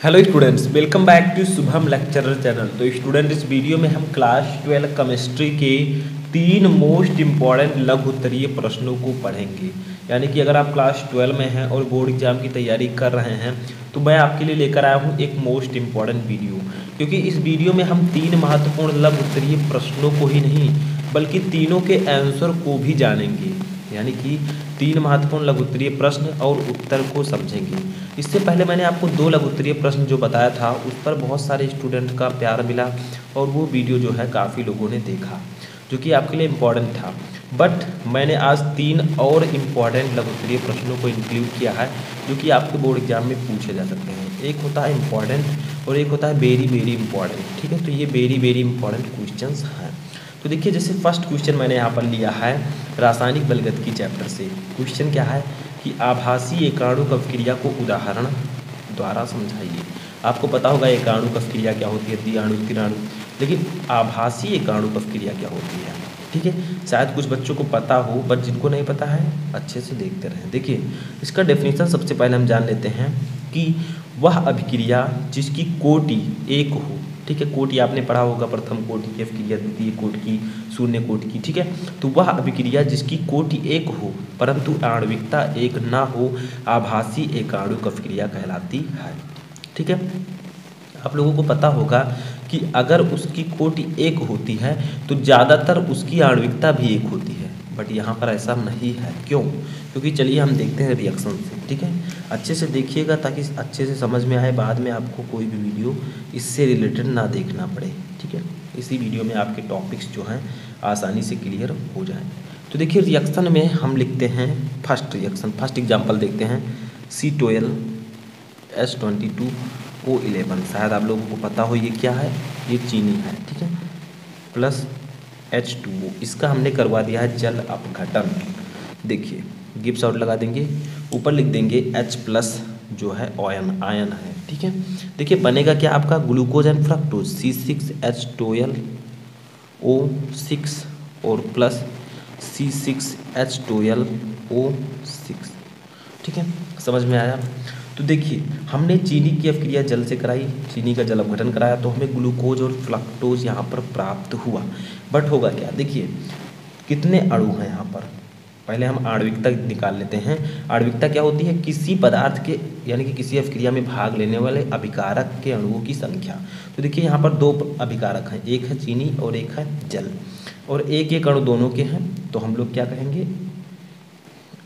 Hello students, welcome back to Shubham lecturer channel. तो student, इस video में हम क्लास 12 केमिस्ट्री के 3 मोस्ट इम्पॉर्टेंट लघु उत्तरीय प्रश्नों को पढ़ेंगे। यानी कि अगर आप क्लास 12 में हैं और बोर्ड एग्जाम की तैयारी कर रहे हैं तो मैं आपके लिए लेकर आया हूँ एक मोस्ट इम्पॉर्टेंट वीडियो। क्योंकि इस वीडियो में हम 3 महत्वपूर्ण लघु उत्तरीय प्रश्नों को ही नहीं बल्कि तीनों के आंसर को भी जानेंगे। यानी कि 3 महत्वपूर्ण लघु उत्तरीय प्रश्न और उत्तर को समझेंगे। इससे पहले मैंने आपको 2 लघु उत्तरीय प्रश्न जो बताया था उस पर बहुत सारे स्टूडेंट का प्यार मिला और वो वीडियो जो है काफ़ी लोगों ने देखा, जो कि आपके लिए इम्पॉर्टेंट था। बट मैंने आज 3 और इम्पॉर्टेंट लघु उत्तरीय प्रश्नों को इंक्लूड किया है जो कि आपके बोर्ड एग्जाम में पूछे जा सकते हैं। एक होता है इम्पॉर्टेंट और एक होता है वेरी वेरी इंपॉर्टेंट। ठीक है, तो ये वेरी वेरी इंपॉर्टेंट क्वेश्चंस हैं। तो देखिए, जैसे फर्स्ट क्वेश्चन मैंने यहाँ पर लिया है रासायनिक बलगत चैप्टर से। क्वेश्चन क्या है कि आभासी एकाणुक अवक्रिया को उदाहरण द्वारा समझाइए। आपको पता होगा एकाणुक अवक्रिया क्या होती है, द्विआणुक, त्रिआणुक, लेकिन आभासी एकाणुक अवक्रिया क्या होती है। ठीक है, शायद कुछ बच्चों को पता हो, बट जिनको नहीं पता है अच्छे से देखते रहें। देखिए, इसका डेफिनेशन सबसे पहले हम जान लेते हैं कि वह अभिक्रिया जिसकी कोटि एक हो। ठीक है, कोटि आपने पढ़ा होगा, प्रथम कोटि की अभिक्रिया, द्वितीय कोटि की, शून्य कोटि की। ठीक है, तो वह अभिक्रिया जिसकी कोटि एक हो परंतु आणविकता एक ना हो आभासी एकाणुक अभिक्रिया कहलाती है। ठीक है, आप लोगों को पता होगा कि अगर उसकी कोटि एक होती है तो ज़्यादातर उसकी आणविकता भी एक होती है, बट यहाँ पर ऐसा नहीं है। क्यों? क्योंकि चलिए हम देखते हैं रिएक्शन से। ठीक है, अच्छे से देखिएगा ताकि अच्छे से समझ में आए, बाद में आपको कोई भी वीडियो इससे रिलेटेड ना देखना पड़े। ठीक है, इसी वीडियो में आपके टॉपिक्स जो हैं आसानी से क्लियर हो जाएं। तो देखिए, रिएक्शन में हम लिखते हैं फर्स्ट रिएक्शन, फर्स्ट एग्जाम्पल देखते हैं C12 H22 O11। शायद आप लोगों को पता हो ये क्या है, ये चीनी है। ठीक है, प्लस H2O, इसका हमने करवा दिया है जल अपघटन। देखिए, गिब्स आउट लगा देंगे, ऊपर लिख देंगे H प्लस जो है आयन है। ठीक है, देखिए बनेगा क्या आपका ग्लूकोज एंड फ्रक्टोज C6H12O6 और प्लस C6H12O6। ठीक है, समझ में आया? तो देखिए, हमने चीनी की अभिक्रिया जल से कराई, चीनी का जल अपघटन कराया तो हमें ग्लूकोज और फ्रक्टोज यहाँ पर प्राप्त हुआ। बट होगा क्या, देखिए कितने अणु हैं यहाँ पर। पहले हम आणविकता निकाल लेते हैं। आणविकता क्या होती है? किसी पदार्थ के यानी कि किसी अभिक्रिया में भाग लेने वाले अभिकारक के अणुओं की संख्या। तो देखिए यहाँ पर 2 अभिकारक हैं, एक है चीनी और एक है जल, और एक एक अणु दोनों के हैं, तो हम लोग क्या कहेंगे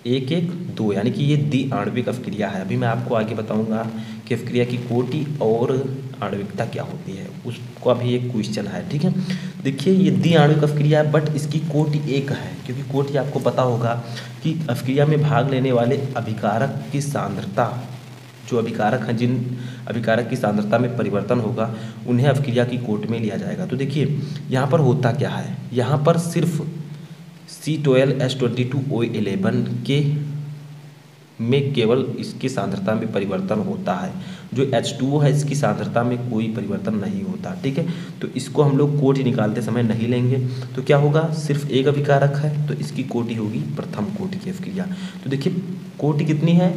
1 1 2, यानी कि ये द्विआण्विक अभिक्रिया है। अभी मैं आपको आगे बताऊंगा कि अभिक्रिया की कोटि और आणविकता क्या होती है, उसको अभी एक क्वेश्चन है। ठीक है, देखिए ये द्विआण्विक अभिक्रिया है बट इसकी कोटि एक है, क्योंकि कोटि आपको पता होगा कि अभिक्रिया में भाग लेने वाले अभिकारक की सांद्रता, जो अभिकारक हैं, जिन अभिकारक की सांद्रता में परिवर्तन होगा उन्हें अभिक्रिया की कोटि में लिया जाएगा। तो देखिए यहाँ पर होता क्या है, यहाँ पर सिर्फ C12 H22 O11 के में केवल इसकी सांद्रता में परिवर्तन होता है। जो H2O है इसकी सांद्रता में कोई परिवर्तन नहीं होता। ठीक है, तो इसको हम लोग कोटि निकालते समय नहीं लेंगे। तो क्या होगा, सिर्फ एक अभिकारक है तो इसकी कोटि होगी प्रथम कोटि की अभिक्रिया। तो देखिए कोटि कितनी है,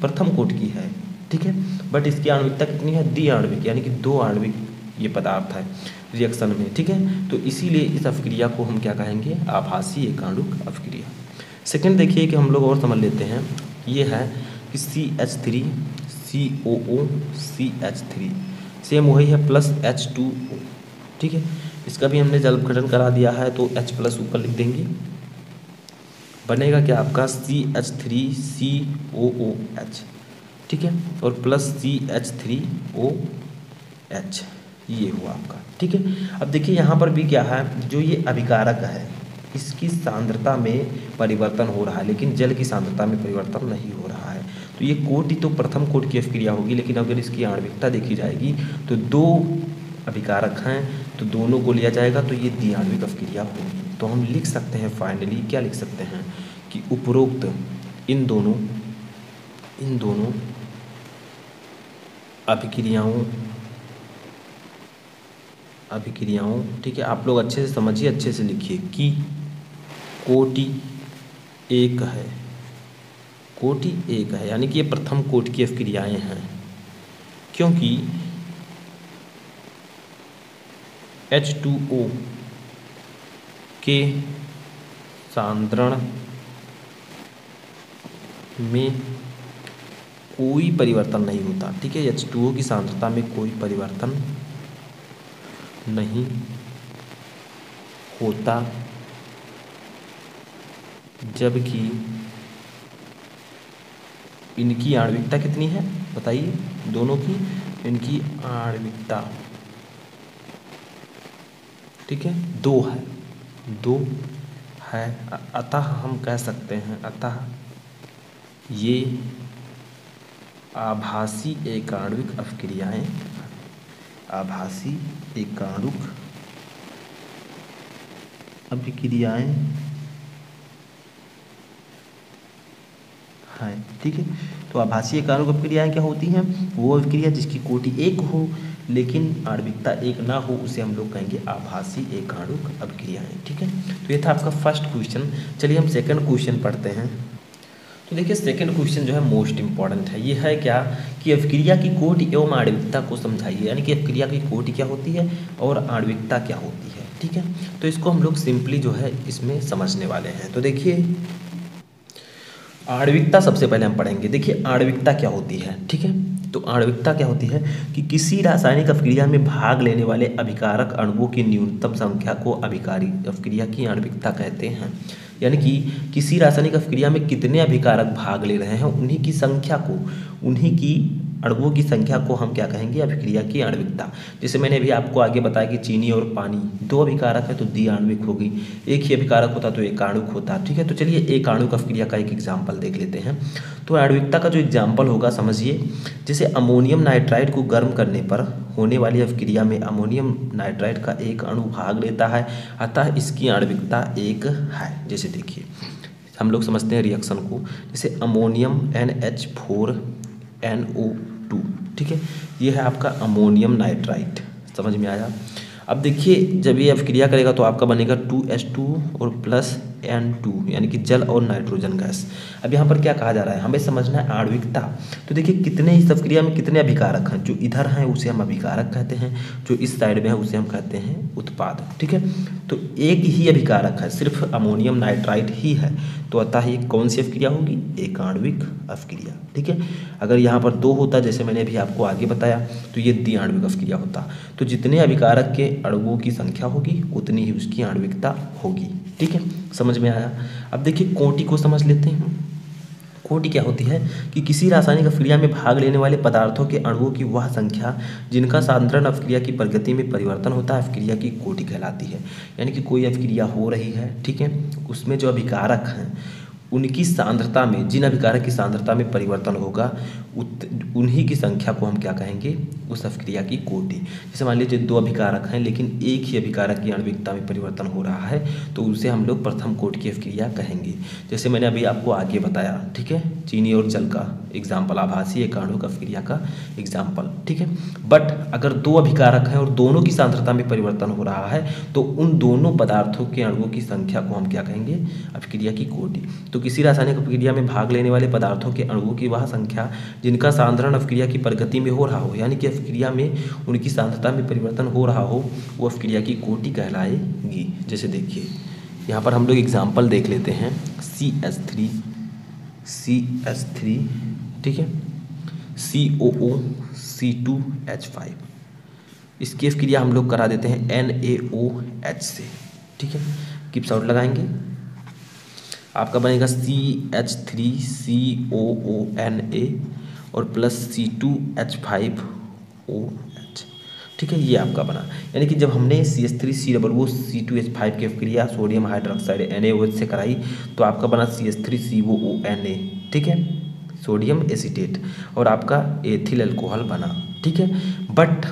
प्रथम कोटि की है। ठीक है, बट इसकी आणविकता कितनी है, द्विआण्विक, यानी कि 2 आणविक ये पदार्थ है रिएक्शन में। ठीक है, तो इसीलिए इस अभिक्रिया को हम क्या कहेंगे, आभासी एकाणुक अभिक्रिया। सेकंड देखिए कि हम लोग और समझ लेते हैं, ये है कि CH3 COO CH3 सेम वही है प्लस H2O। ठीक है, इसका भी हमने जल अपघटन करा दिया है तो H प्लस ऊपर लिख देंगे, बनेगा क्या आपका CH3COOH। ठीक है, और प्लस CH3OH, ये हुआ आपका। ठीक है, अब देखिए यहाँ पर भी क्या है, जो ये अभिकारक है इसकी सांद्रता में परिवर्तन हो रहा है लेकिन जल की सांद्रता में परिवर्तन नहीं हो रहा है। तो ये कोटि तो प्रथम कोटि की अभिक्रिया होगी, लेकिन अगर इसकी आणविकता देखी जाएगी तो 2 अभिकारक हैं तो दोनों को लिया जाएगा तो ये द्विआण्विक अभिक्रिया होगी। तो हम लिख सकते हैं फाइनली, क्या लिख सकते हैं कि उपरोक्त इन दोनों अभिक्रियाओं ठीक है, आप लोग अच्छे से समझिए, अच्छे से लिखिए कि कोटि एक है, यानी कि ये प्रथम कोटि की अभिक्रियाएं हैं। क्योंकि H2O के सांद्रण में कोई परिवर्तन नहीं होता। ठीक है, H2O की सांद्रता में कोई परिवर्तन नहीं होता, जबकि इनकी आणविकता कितनी है बताइए, दोनों की, इनकी आणविकता, ठीक है, 2 है, 2 है। अतः हम कह सकते हैं, अतः ये आभासी एकाणुक अपक्रियाएं, आभासी एकाणुक अभिक्रियाएं हैं। ठीक है, तो आभासी एकाणुक अभिक्रियाएं क्या होती हैं? वो अभिक्रिया जिसकी कोटि 1 हो लेकिन आणविकता 1 ना हो, उसे हम लोग कहेंगे आभासी एकाणुक अभिक्रियाएं। ठीक है, तो ये था आपका फर्स्ट क्वेश्चन। चलिए हम सेकंड क्वेश्चन पढ़ते हैं। तो देखिए सेकंड क्वेश्चन जो है मोस्ट इंपॉर्टेंट है। ये है क्या कि अभिक्रिया की कोटि एवं आणविकता को समझाइए, यानी कि अभिक्रिया की कोटि क्या होती है और आणविकता क्या होती है। ठीक है, तो इसको हम लोग सिंपली जो है इसमें समझने वाले हैं। तो देखिए आणविकता सबसे पहले हम पढ़ेंगे। देखिए आणविकता क्या होती है। ठीक है, तो आणविकता क्या होती है कि किसी रासायनिक अभिक्रिया में भाग लेने वाले अभिकारक अणुओं की न्यूनतम संख्या को अभिकारी अभिक्रिया की आणविकता कहते हैं। यानी कि किसी रासायनिक अभिक्रिया में कितने अभिकारक भाग ले रहे हैं, उन्हीं की संख्या को, उन्हीं की अणुओं की संख्या को हम क्या कहेंगे? अभिक्रिया की आणविकता। जैसे मैंने अभी आपको आगे बताया कि चीनी और पानी 2 अभिकारक है तो द्विआण्विक होगी, एक ही अभिकारक होता तो एकाणुक होता। ठीक है, तो चलिए एकाणुक अभिक्रिया का एक एग्जाम्पल देख लेते हैं। तो आणविकता का जो एग्जाम्पल होगा समझिए, जैसे अमोनियम नाइट्राइड को गर्म करने पर होने वाली अभिक्रिया में अमोनियम नाइट्राइड का एक अणु भाग लेता है, अतः इसकी आणविकता 1 है। जैसे देखिए हम लोग समझते हैं रिएक्शन को, जैसे अमोनियम NH4NO2। ठीक है, ये है आपका अमोनियम नाइट्राइड, समझ में आया। अब देखिए जब ये अभिक्रिया करेगा तो आपका बनेगा 2H2 और प्लस N2, यानी कि जल और नाइट्रोजन गैस। अब यहाँ पर क्या कहा जा रहा है, हमें समझना है आणविकता। तो देखिए कितने इस अभिक्रिया में कितने अभिकारक हैं, जो इधर हैं उसे हम अभिकारक कहते हैं, जो इस साइड में है उसे हम कहते हैं उत्पाद। ठीक है, तो एक ही अभिकारक है, सिर्फ अमोनियम नाइट्राइड ही है, तो अतः ये कौन सी अभिक्रिया होगी? एकाण्विक अभिक्रिया। ठीक है, अगर यहाँ पर 2 होता, जैसे मैंने अभी आपको आगे बताया, तो ये द्विआण्विक अभिक्रिया होता। तो जितने अभिकारक के अणुओं की संख्या होगी उतनी ही उसकी आणविकता होगी। ठीक है, समझ में आया। अब देखिए कोटि को समझ लेते हैं। कोटि क्या होती है कि किसी रासायनिक अभिक्रिया में भाग लेने वाले पदार्थों के अणुओं की वह संख्या जिनका सांद्रण अभिक्रिया की प्रगति में परिवर्तन होता है, अभिक्रिया की कोटि कहलाती है। यानी कि कोई अभिक्रिया हो रही है, ठीक है, उसमें जो अभिकारक हैं उनकी सांद्रता में, जिन अभिकारक की सांद्रता में परिवर्तन होगा उन्हीं की संख्या को हम क्या कहेंगे? उस अभिक्रिया की कोटि। जैसे मान लीजिए 2 अभिकारक हैं लेकिन एक ही अभिकारक की आणविकता में परिवर्तन हो रहा है, तो उसे हम लोग प्रथम कोटि की अभिक्रिया कहेंगे। जैसे मैंने अभी आपको आगे बताया, ठीक है, चीनी और जल का एग्जाम्पल, आभासी एकाणुक अभिक्रिया का एग्जाम्पल। ठीक है, बट अगर 2 अभिकारक हैं और दोनों की सांद्रता में परिवर्तन हो रहा है तो उन दोनों पदार्थों के अणुओं की संख्या को हम क्या कहेंगे? अभिक्रिया की कोटि। तो किसी रासायनिक अभिक्रिया में भाग लेने वाले पदार्थों के अणुओं की वह संख्या जिनका सांद्रण अभिक्रिया की प्रगति में हो रहा हो, यानी कि अभिक्रिया में उनकी सांद्रता में परिवर्तन हो रहा हो, वो अभिक्रिया की कोटि कहलाएगी। जैसे देखिए यहाँ पर हम लोग एग्जाम्पल देख लेते हैं, CH3, ठीक है, COO, C2H5, इसकी अभिक्रिया हम लोग करा देते हैं NaOH से। ठीक है, किप्स आउट लगाएंगे, आपका बनेगा CH3COONA और प्लस C2H5OH। ठीक है, ये आपका बना। यानी कि जब हमने CH3COO C2H5 की अभिक्रिया सोडियम हाइड्रोक्साइड NaOH से कराई तो आपका बना CH3COONA। ठीक है, सोडियम एसीटेट, और आपका एथिल अल्कोहल बना। ठीक है, बट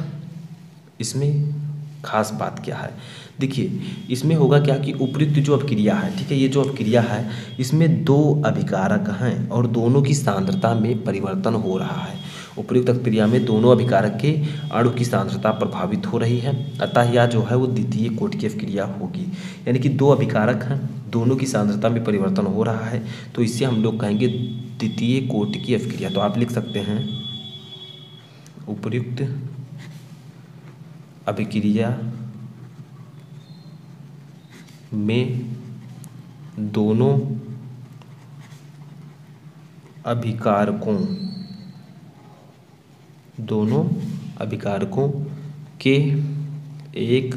इसमें खास बात क्या है, देखिए इसमें होगा क्या कि उपयुक्त जो अभिक्रिया है, ठीक है, ये जो अभिक्रिया है इसमें 2 अभिकारक हैं और दोनों की सांद्रता में परिवर्तन हो रहा है। उपयुक्त अभिक्रिया में दोनों अभिकारक के अणु की सांद्रता प्रभावित हो रही है, अतः यह जो है वो द्वितीय कोटि की अभिक्रिया होगी। यानी कि 2 अभिकारक हैं, दोनों की सांद्रता में परिवर्तन हो रहा है, तो इसे हम लोग कहेंगे द्वितीय कोटि की अभिक्रिया। तो आप लिख सकते हैं उपर्युक्त अभिक्रिया में दोनों अभिकारकों के एक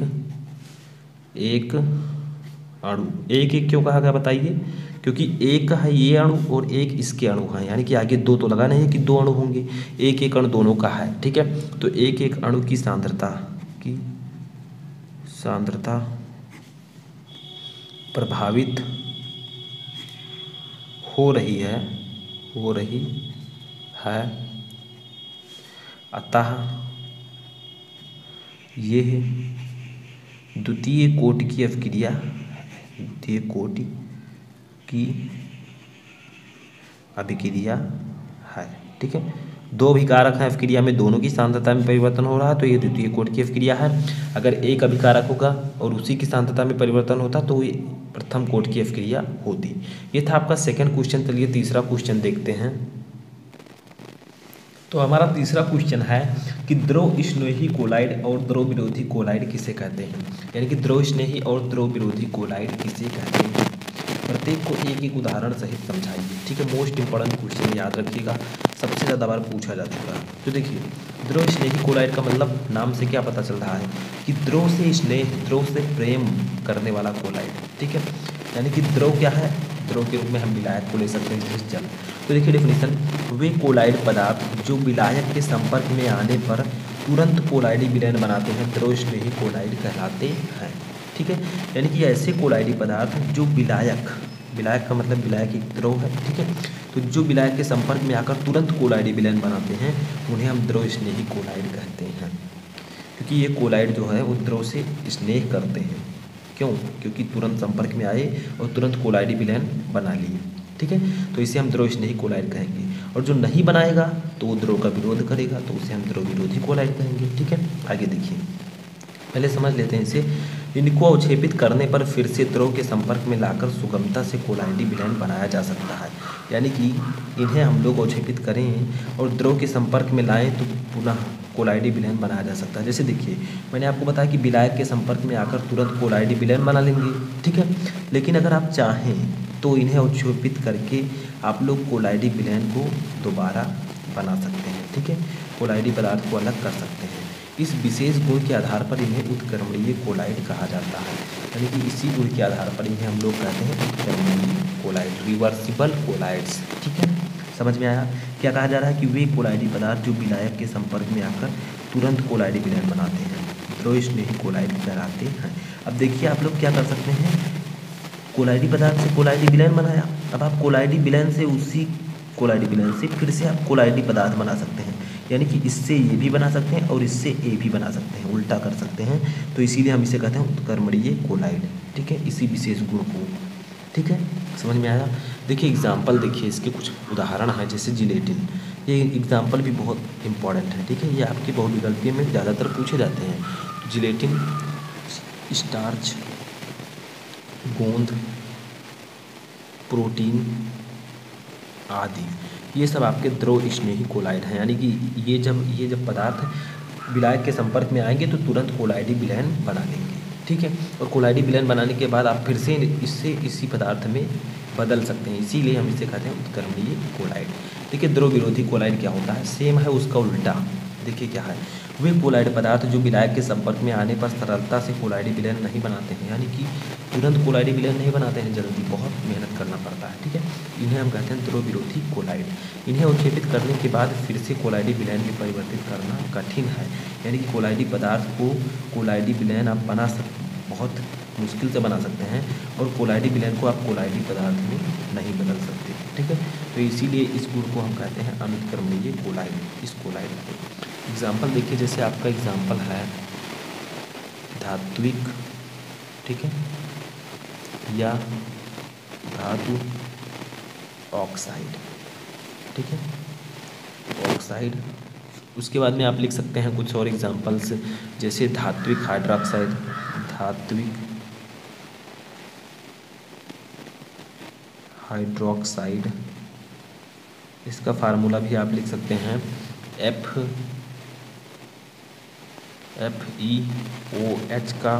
क्यों कहा गया बताइए? क्योंकि एक है ये अणु और एक इसके अणु हैं, यानी कि आगे दो तो लगाना है कि दो अणु होंगे, एक अणु दोनों का है, ठीक है। तो एक अणु की सांद्रता प्रभावित हो रही है, अतः यह द्वितीय कोटि की अभिक्रिया है, ठीक है। दो अभिकारक हैं, अभिक्रिया में दोनों की सांद्रता में परिवर्तन हो रहा है, तो ये द्वितीय कोटि की अभिक्रिया है। अगर एक अभिकारक होगा और उसी की सांद्रता में परिवर्तन होता तो ये प्रथम कोटि की अभिक्रिया होती। ये था आपका सेकंड क्वेश्चन। चलिए तीसरा क्वेश्चन देखते हैं। तो हमारा तीसरा क्वेश्चन है कि द्रव स्नेही कोलाइड और द्रव विरोधी कोलाइड किसे कहते हैं, यानी कि द्रव स्नेही और द्रव विरोधी कोलाइड किसे कहते हैं। प्रत्येक को एक एक उदाहरण सहित समझाइए, ठीक है। मोस्ट इंपॉर्टेंट क्वेश्चन याद रखिएगा, सबसे ज़्यादा बार पूछा जा चुका है। तो देखिए, द्रव स्नेही कोलाइड का मतलब नाम से क्या पता चल रहा है कि द्रव से स्नेह, द्रव से प्रेम करने वाला कोलाइड, ठीक है। यानी कि द्रव क्या है, द्रव के रूप में हम विलायक को ले सकते हैं, जैसे जल। तो देखिए डेफिनेशन, वे कोलाइड पदार्थ जो विलायक के संपर्क में आने पर तुरंत कोलाइडी विलयन बनाते हैं, द्रव स्नेही कोलाइड कहलाते हैं, ठीक है। यानी कि ऐसे कोलाइडी पदार्थ जो विलायक का मतलब विलायक एक द्रव है, ठीक है। तो जो विलायक के संपर्क में आकर तुरंत कोलाइडी विलयन बनाते हैं, उन्हें हम द्रव स्नेही कोलाइड कहते हैं। क्योंकि ये कोलाइड जो है वो द्रव से स्नेह करते हैं, क्यों? क्योंकि तुरंत संपर्क में आए और तुरंत कोलाइडी विलयन बना लिए, ठीक है। तो इसे हम द्रव स्नेही कोलाइड कहेंगे। और जो नहीं बनाएगा तो वो द्रव का विरोध करेगा, तो उसे हम द्रव विरोधी कोलाइड कहेंगे, ठीक है। आगे देखिए, पहले समझ लेते हैं इसे। इनको अवक्षेपित करने पर फिर से द्रव के संपर्क में लाकर सुगमता से कोलाइडी विलयन बनाया जा सकता है। यानी कि इन्हें हम लोग अवक्षेपित करें और द्रव के संपर्क में लाएं तो पुनः कोलाइडी विलयन बनाया जा सकता है। जैसे देखिए, मैंने आपको बताया कि विलायक के संपर्क में आकर तुरंत कोलाइडी विलयन बना लेंगे, ठीक है। लेकिन अगर आप चाहें तो इन्हें अवक्षेपित करके आप लोग कोलाइडी विलयन को दोबारा बना सकते हैं, ठीक है। कोलाइडी पदार्थ को अलग कर सकते हैं। इस विशेष गुण के आधार पर इन्हें उत्क्रमणीय कोलाइड कहा जाता है। यानी कि इसी गुण के आधार पर इन्हें हम लोग कहते हैं उत्क्रमणीय कोलाइड, रिवर्सिबल कोलाइड्स, ठीक है। समझ में आया? क्या कहा जा रहा है कि वे कोलाइडी पदार्थ जो विलायक के संपर्क में आकर तुरंत कोलाइडी विलयन बनाते हैं, द्रव स्नेही कोलाइड कहलाते हैं। अब देखिए, आप लोग क्या कर सकते हैं, कोलाइडी पदार्थ से कोलाइडी विलयन बनाया, अब आप कोलाइडी विलयन से उसी कोलाइडी विलयन से फिर से आप कोलाइडी पदार्थ बना सकते हैं। यानी कि इससे ये भी बना सकते हैं और इससे ए भी बना सकते हैं, उल्टा कर सकते हैं। तो इसीलिए हम इसे कहते हैं उत्क्रमणीय कोलाइड, ठीक है, इसी विशेष गुण को, ठीक है। समझ में आया? देखिए एग्जाम्पल देखिए, इसके कुछ उदाहरण हैं, जैसे जिलेटिन। ये एग्जाम्पल भी बहुत इंपॉर्टेंट है, ठीक है। ये आपकी बहुविकल्पीय में ज़्यादातर पूछे जाते हैं। जिलेटिन, स्टार्च, गोंद, प्रोटीन आदि, ये सब आपके द्रव स्नेही कोलाइड हैं। यानी कि ये जब पदार्थ विलायक के संपर्क में आएंगे तो तुरंत कोलाइडी विलयन बना लेंगे, ठीक है। और कोलाइडी विलयन बनाने के बाद आप फिर से इससे इसी पदार्थ में बदल सकते हैं, इसीलिए हम इसे कहते हैं उत्क्रमणीय कोलाइड। देखिए द्रव विरोधी कोलाइड क्या होता है, सेम है उसका उल्टा। देखिए क्या है, वे कोलाइड पदार्थ जो विलायक के संपर्क में आने पर सरलता से कोलाइडी विलयन नहीं बनाते हैं, यानी कि तुरंत कोलाइडी विलयन नहीं बनाते हैं, जल्दी बहुत मेहनत करना पड़ता है, ठीक है। इन्हें हम कहते हैं द्रव विरोधी कोलाइड। इन्हें अवक्षेपित करने के बाद फिर से कोलाइडी विलयन में परिवर्तित करना कठिन है, यानी कि कोलाइडी पदार्थ को कोलाइडी विलयन आप बहुत मुश्किल से बना सकते हैं, और कोलाइडी विलयन को आप कोलाइडी पदार्थ में नहीं बदल सकते, ठीक है। तो इसीलिए इस गुण को हम कहते हैं अनुत्क्रमणीय कोलाइड, इस कोलाइड को। एग्जाम्पल देखिए, जैसे आपका एग्जाम्पल है धात्विक, ठीक है, या धातु ऑक्साइड, ठीक है, ऑक्साइड। उसके बाद में आप लिख सकते हैं कुछ और एग्जाम्पल्स, जैसे धात्विक हाइड्रोक्साइड, धात्विक हाइड्रोक्साइड, इसका फार्मूला भी आप लिख सकते हैं FeOH का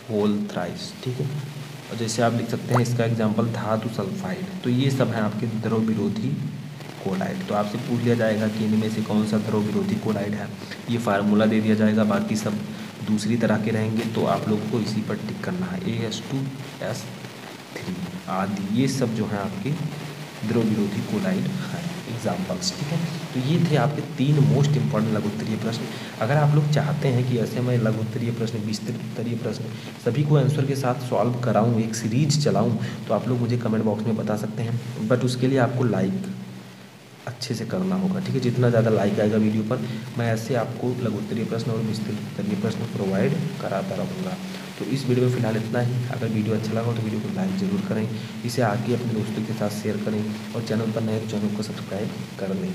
होल थ्राइस, ठीक है। और जैसे आप लिख सकते हैं इसका एग्जाम्पल धातु सल्फाइड। तो ये सब हैं आपके द्रव विरोधी कोलाइड। तो आपसे पूछ लिया जाएगा कि इनमें से कौन सा द्रव विरोधी कोलाइड है, ये फार्मूला दे दिया जाएगा, बाकी सब दूसरी तरह के रहेंगे। तो आप लोगों को इसी पर टिक करना है, AS2S3 आदि, ये सब जो है आपके द्रव विरोधी कोलाइड हैं एग्जाम्पल्स, ठीक है। तो ये थे आपके 3 मोस्ट इंपॉर्टेंट लघु उत्तरीय प्रश्न। अगर आप लोग चाहते हैं कि ऐसे मैं लघु उत्तरीय प्रश्न, विस्तृत उत्तरीय प्रश्न सभी को आंसर के साथ सॉल्व कराऊं, एक सीरीज चलाऊं, तो आप लोग मुझे कमेंट बॉक्स में बता सकते हैं। बट उसके लिए आपको लाइक अच्छे से करना होगा, ठीक है। जितना ज़्यादा लाइक आएगा वीडियो पर, मैं ऐसे आपको लघु उत्तरीय प्रश्न और विस्तृत उत्तरीय प्रश्न प्रोवाइड कराता रहूँगा। तो इस वीडियो में फ़िलहाल इतना ही। अगर वीडियो अच्छा लगा तो वीडियो को लाइक ज़रूर करें, इसे आगे अपने दोस्तों के साथ शेयर करें और चैनल पर नए तो चैनल को सब्सक्राइब कर दें।